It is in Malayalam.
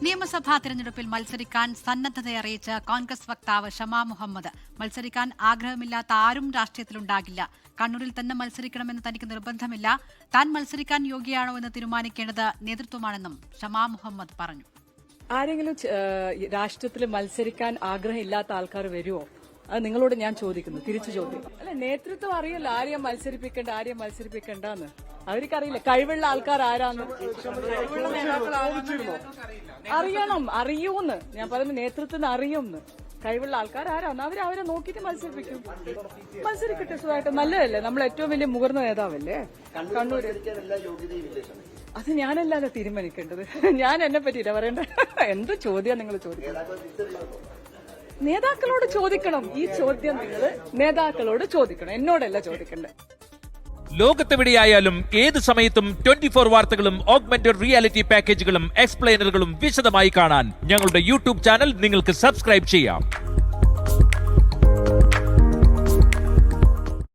നിയമസഭാ തെരഞ്ഞെടുപ്പിൽ മത്സരിക്കാൻ സന്നദ്ധതയറിയിച്ച കോൺഗ്രസ് വക്താവ് ഷമാ മുഹമ്മദ്. മത്സരിക്കാൻ ആഗ്രഹമില്ലാത്ത ആരും രാഷ്ട്രീയത്തിലുണ്ടാകില്ല. കണ്ണൂരിൽ തന്നെ മത്സരിക്കണമെന്ന് തനിക്ക് നിർബന്ധമില്ല. താൻ മത്സരിക്കാൻ യോഗ്യയാണോ എന്ന് തീരുമാനിക്കേണ്ടത് നേതൃത്വമാണെന്നും ഷമാ മുഹമ്മദ് പറഞ്ഞു. ആരെങ്കിലും രാഷ്ട്രീയത്തിൽ മത്സരിക്കാൻ ആഗ്രഹമില്ലാത്ത ആൾക്കാർ വരുമോ? അത് നിങ്ങളോട് ഞാൻ ചോദിക്കുന്നു, തിരിച്ചു ചോദിക്കുന്നു. അല്ല, നേതൃത്വം അറിയില്ല ആരെയും മത്സരിപ്പിക്കണ്ടെന്ന്. അവർക്കറിയില്ല കഴിവുള്ള ആൾക്കാർ ആരാന്ന്. അറിയൂന്ന് ഞാൻ പറയുന്ന നേതൃത്വത്തിന് അറിയുമെന്ന്. കഴിവുള്ള ആൾക്കാർ ആരാന്ന് അവരെ നോക്കിയിട്ട് മത്സരിക്കട്ടെ. സുഖമായിട്ട് നല്ലതല്ലേ? നമ്മൾ ഏറ്റവും വലിയ മുതിർന്ന നേതാവല്ലേ കണ്ണൂര്. അത് ഞാനല്ലാതെ തീരുമാനിക്കേണ്ടത്. ഞാൻ എന്നെ പറ്റിയില്ല പറയണ്ടേ. എന്ത് ചോദ്യം നിങ്ങൾ ചോദിക്കുന്നത്? നേതാക്കളോട് ചോദിക്കണം. ഈ ചോദ്യം നിങ്ങൾ നേതാക്കളോട് ചോദിക്കണം, എന്നോടല്ല ചോദിക്കണ്ടേ. ലോകത്തെവിടെയായാലും ഏത് സമയത്തും 24 വാർത്തകളും ഓഗ്മെന്റഡ് റിയാലിറ്റി പാക്കേജുകളും എക്സ്പ്ലെയിനറുകളും വിശദമായി കാണാൻ ഞങ്ങളുടെ യൂട്യൂബ് ചാനൽ നിങ്ങൾക്ക് സബ്സ്ക്രൈബ് ചെയ്യാം.